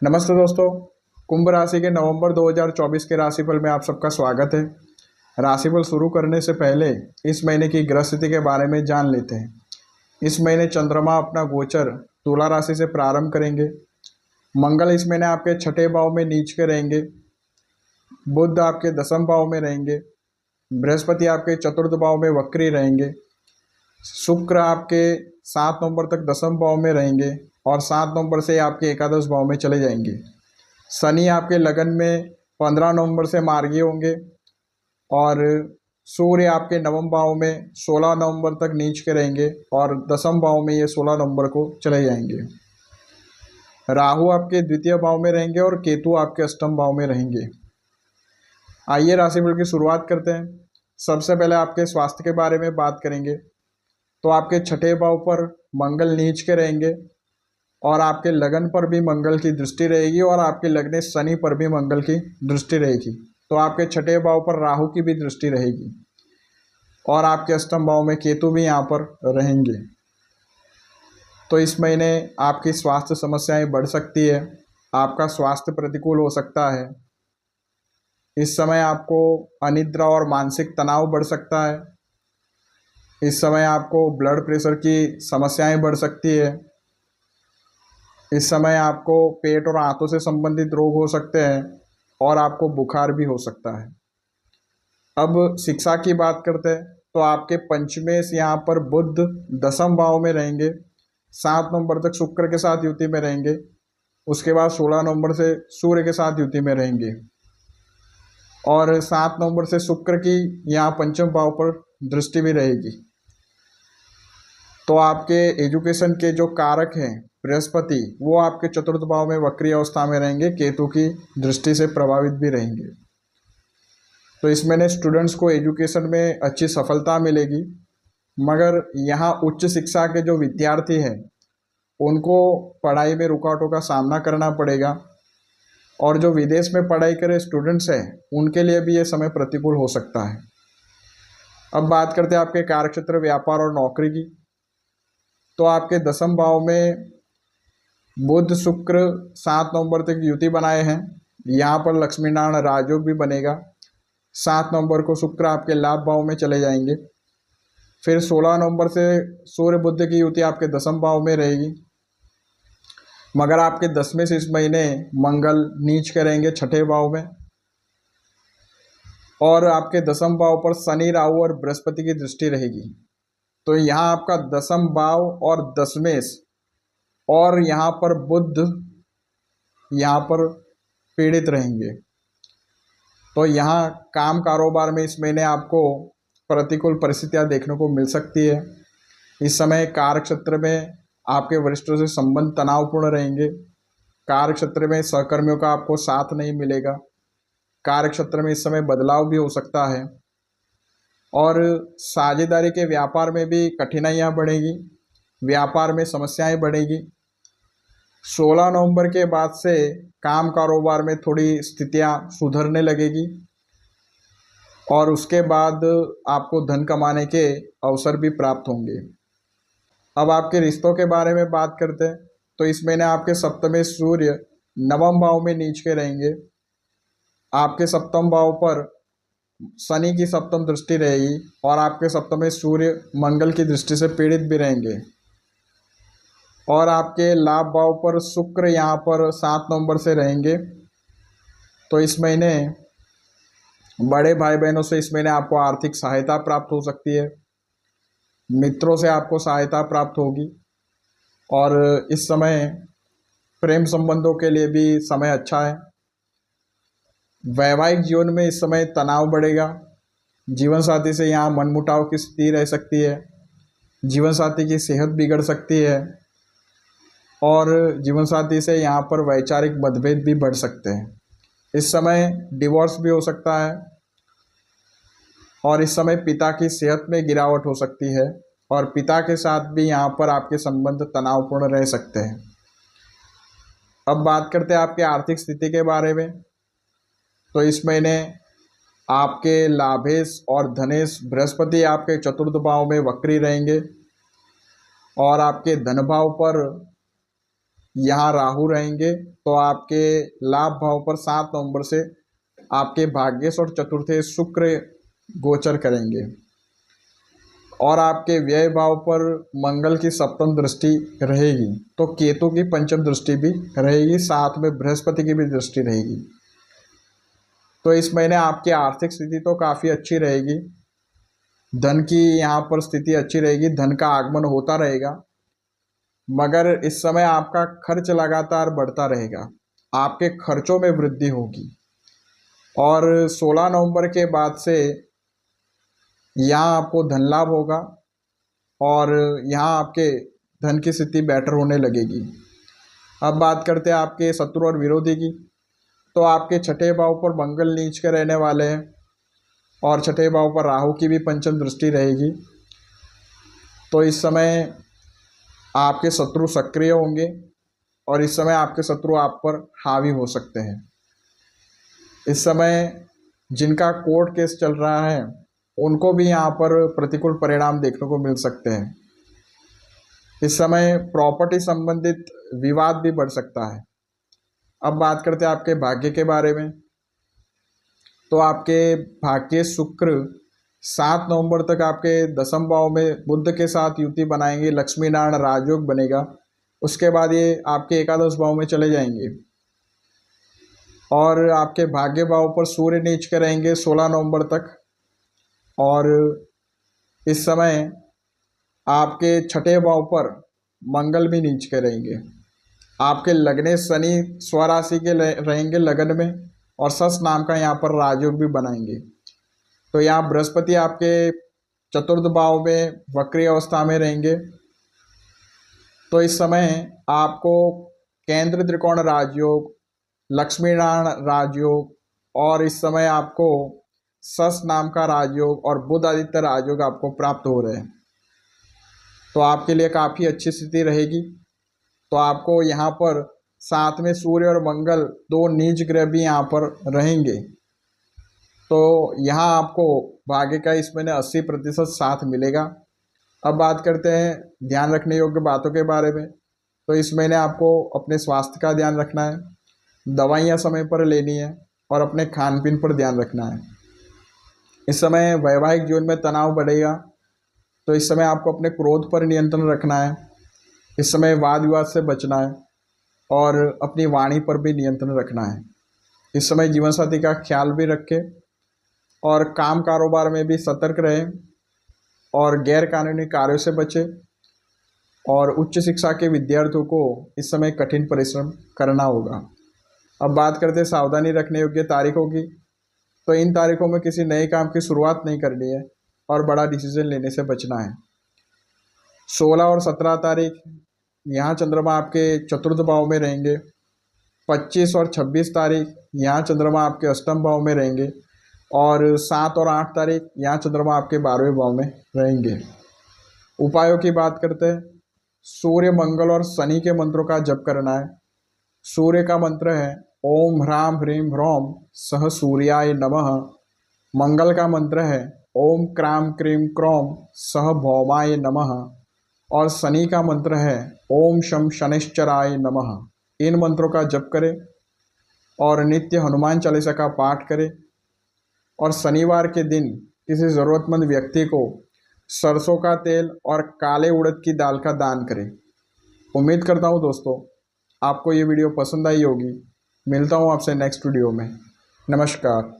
नमस्ते दोस्तों। कुंभ राशि के नवंबर 2024 के राशिफल में आप सबका स्वागत है। राशिफल शुरू करने से पहले इस महीने की ग्रह स्थिति के बारे में जान लेते हैं। इस महीने चंद्रमा अपना गोचर तुला राशि से प्रारंभ करेंगे। मंगल इस महीने आपके छठे भाव में नीच के रहेंगे। बुध आपके दसम भाव में रहेंगे। बृहस्पति आपके चतुर्थ भाव में वक्री रहेंगे। शुक्र आपके 7 नवंबर तक दसम भाव में रहेंगे और 7 नवंबर से आपके एकादश भाव में चले जाएंगे। शनि आपके लगन में 15 नवंबर से मार्गी होंगे और सूर्य आपके नवम भाव में 16 नवंबर तक नीच के रहेंगे और दसम भाव में ये 16 नवंबर को चले जाएंगे। राहु आपके द्वितीय भाव में रहेंगे और केतु आपके अष्टम भाव में रहेंगे। आइए राशिफल की शुरुआत करते हैं। सबसे पहले आपके स्वास्थ्य के बारे में बात करेंगे तो आपके छठे भाव पर मंगल नीच के रहेंगे और आपके लगन पर भी मंगल की दृष्टि रहेगी और आपके लगने शनि पर भी मंगल की दृष्टि रहेगी। तो आपके छठे भाव पर राहु की भी दृष्टि रहेगी और आपके अष्टम भाव में केतु भी यहाँ पर रहेंगे। तो इस महीने आपकी स्वास्थ्य समस्याएं बढ़ सकती है। आपका स्वास्थ्य प्रतिकूल हो सकता है। इस समय आपको अनिद्रा और मानसिक तनाव बढ़ सकता है। इस समय आपको ब्लड प्रेशर की समस्याएं बढ़ सकती है। इस समय आपको पेट और आंतों से संबंधित रोग हो सकते हैं और आपको बुखार भी हो सकता है। अब शिक्षा की बात करते हैं तो आपके पंचमेश यहाँ पर बुध दसम भाव में रहेंगे। 7 नवंबर तक शुक्र के साथ युति में रहेंगे। उसके बाद 16 नवंबर से सूर्य के साथ युति में रहेंगे और 7 नवंबर से शुक्र की यहाँ पंचम भाव पर दृष्टि भी रहेगी। तो आपके एजुकेशन के जो कारक हैं बृहस्पति, वो आपके चतुर्थ भाव में वक्री अवस्था में रहेंगे, केतु की दृष्टि से प्रभावित भी रहेंगे। तो इस महीने स्टूडेंट्स को एजुकेशन में अच्छी सफलता मिलेगी, मगर यहाँ उच्च शिक्षा के जो विद्यार्थी हैं उनको पढ़ाई में रुकावटों का सामना करना पड़ेगा और जो विदेश में पढ़ाई करे स्टूडेंट्स हैं उनके लिए भी ये समय प्रतिकूल हो सकता है। अब बात करते हैं आपके कार्यक्षेत्र, व्यापार और नौकरी की। तो आपके दसम भाव में बुध शुक्र 7 नवंबर तक युति बनाए हैं। यहाँ पर लक्ष्मी नारायण राजयोग भी बनेगा। 7 नवंबर को शुक्र आपके लाभ भाव में चले जाएंगे। फिर 16 नवंबर से सूर्य बुध की युति आपके दसम भाव में रहेगी, मगर आपके 10वें से इस महीने मंगल नीच करेंगे छठे भाव में और आपके दसम भाव पर शनि, राहु और बृहस्पति की दृष्टि रहेगी। तो यहाँ आपका दसम भाव और दशमेश और यहाँ पर बुध यहाँ पर पीड़ित रहेंगे। तो यहाँ काम कारोबार में इस महीने आपको प्रतिकूल परिस्थितियाँ देखने को मिल सकती है। इस समय कार्य क्षेत्र में आपके वरिष्ठों से संबंध तनावपूर्ण रहेंगे। कार्य क्षेत्र में सहकर्मियों का आपको साथ नहीं मिलेगा। कार्य क्षेत्र में इस समय बदलाव भी हो सकता है और साझेदारी के व्यापार में भी कठिनाइयाँ बढ़ेगी, व्यापार में समस्याएं बढ़ेगी। 16 नवंबर के बाद से काम कारोबार में थोड़ी स्थितियां सुधरने लगेगी और उसके बाद आपको धन कमाने के अवसर भी प्राप्त होंगे। अब आपके रिश्तों के बारे में बात करते हैं तो इस महीने आपके सप्तमें सूर्य नवम भाव में नीच के रहेंगे। आपके सप्तम भाव पर शनि की सप्तम दृष्टि रहेगी और आपके सप्तमें सूर्य मंगल की दृष्टि से पीड़ित भी रहेंगे और आपके लाभ भाव पर शुक्र यहाँ पर 7 नवंबर से रहेंगे। तो इस महीने बड़े भाई बहनों से इस महीने आपको आर्थिक सहायता प्राप्त हो सकती है। मित्रों से आपको सहायता प्राप्त होगी और इस समय प्रेम संबंधों के लिए भी समय अच्छा है। वैवाहिक जीवन में इस समय तनाव बढ़ेगा। जीवन साथी से यहाँ मनमुटाव की स्थिति रह सकती है। जीवन साथी की सेहत बिगड़ सकती है और जीवन साथी से यहाँ पर वैचारिक मतभेद भी बढ़ सकते हैं। इस समय डिवोर्स भी हो सकता है और इस समय पिता की सेहत में गिरावट हो सकती है और पिता के साथ भी यहाँ पर आपके संबंध तनावपूर्ण रह सकते हैं। अब बात करते हैं आपके आर्थिक स्थिति के बारे में। तो इस महीने आपके लाभेश और धनेश बृहस्पति आपके चतुर्थ भाव में वक्री रहेंगे और आपके धन भाव पर यहाँ राहु रहेंगे, तो आपके लाभ भाव पर 7 नवंबर से आपके भाग्येश और चतुर्थे शुक्र गोचर करेंगे। और आपके व्यय भाव पर मंगल की सप्तम दृष्टि रहेगी, तो केतु की पंचम दृष्टि भी रहेगी, साथ में बृहस्पति की भी दृष्टि रहेगी। तो इस महीने आपकी आर्थिक स्थिति तो काफ़ी अच्छी रहेगी, धन की यहाँ पर स्थिति अच्छी रहेगी, धन का आगमन होता रहेगा। मगर इस समय आपका खर्च लगातार बढ़ता रहेगा, आपके खर्चों में वृद्धि होगी। और 16 नवंबर के बाद से यहाँ आपको धन लाभ होगा और यहाँ आपके धन की स्थिति बेटर होने लगेगी। अब बात करते हैं आपके शत्रु और विरोधी की। तो आपके छठे भाव पर मंगल नीच के रहने वाले हैं और छठे भाव पर राहु की भी पंचम दृष्टि रहेगी। तो इस समय आपके शत्रु सक्रिय होंगे और इस समय आपके शत्रु आप पर हावी हो सकते हैं। इस समय जिनका कोर्ट केस चल रहा है उनको भी यहाँ पर प्रतिकूल परिणाम देखने को मिल सकते हैं। इस समय प्रॉपर्टी संबंधित विवाद भी बढ़ सकता है। अब बात करते हैं आपके भाग्य के बारे में। तो आपके भाग्य शुक्र 7 नवंबर तक आपके 10वें भाव में बुध के साथ युति बनाएंगे, लक्ष्मी नारायण राजयोग बनेगा। उसके बाद ये आपके एकादश भाव में चले जाएंगे और आपके भाग्य भाव पर सूर्य नीच के रहेंगे 16 नवंबर तक। और इस समय आपके छठे भाव पर मंगल भी नीच के रहेंगे। आपके लगने शनि स्वराशि के रहेंगे लगन में और सस नाम का यहाँ पर राजयोग भी बनाएंगे। तो यहाँ बृहस्पति आपके चतुर्थ भाव में वक्री अवस्था में रहेंगे। तो इस समय आपको केंद्र त्रिकोण राजयोग, लक्ष्मी नारायण राजयोग और इस समय आपको सस नाम का राजयोग और बुध आदित्य राजयोग आपको प्राप्त हो रहे हैं। तो आपके लिए काफ़ी अच्छी स्थिति रहेगी। तो आपको यहाँ पर साथ में सूर्य और मंगल 2 नीच ग्रह भी यहाँ पर रहेंगे। तो यहाँ आपको भाग्य का इस महीने 80% साथ मिलेगा। अब बात करते हैं ध्यान रखने योग्य बातों के बारे में। तो इस महीने आपको अपने स्वास्थ्य का ध्यान रखना है, दवाइयाँ समय पर लेनी है और अपने खान पीन पर ध्यान रखना है। इस समय वैवाहिक जीवन में तनाव बढ़ेगा, तो इस समय आपको अपने क्रोध पर नियंत्रण रखना है। इस समय वाद विवाद से बचना है और अपनी वाणी पर भी नियंत्रण रखना है। इस समय जीवन साथी का ख्याल भी रखें और काम कारोबार में भी सतर्क रहें और गैर कानूनी कार्यों से बचें। और उच्च शिक्षा के विद्यार्थियों को इस समय कठिन परिश्रम करना होगा। अब बात करते हैं सावधानी रखने योग्य तारीखों की। तो इन तारीखों में किसी नए काम की शुरुआत नहीं करनी है और बड़ा डिसीजन लेने से बचना है। 16 और 17 तारीख यहाँ चंद्रमा आपके चतुर्थ भाव में रहेंगे। 25 और 26 तारीख यहाँ चंद्रमा आपके अष्टम भाव में रहेंगे और 7 और 8 तारीख यहाँ चंद्रमा आपके 12वें भाव में रहेंगे। उपायों की बात करते हैं। सूर्य, मंगल और शनि के मंत्रों का जप करना है। सूर्य का मंत्र है ओम ह्रां ह्रीं ह्रौं सह सूर्याय नमः। मंगल का मंत्र है ओम क्रां क्रीं क्रौं सह भौमाय नमः। और शनि का मंत्र है ओम शम शनिश्चराय नमः। इन मंत्रों का जप करें और नित्य हनुमान चालीसा का पाठ करें। और शनिवार के दिन किसी ज़रूरतमंद व्यक्ति को सरसों का तेल और काले उड़द की दाल का दान करें। उम्मीद करता हूँ दोस्तों आपको ये वीडियो पसंद आई होगी। मिलता हूँ आपसे नेक्स्ट वीडियो में। नमस्कार।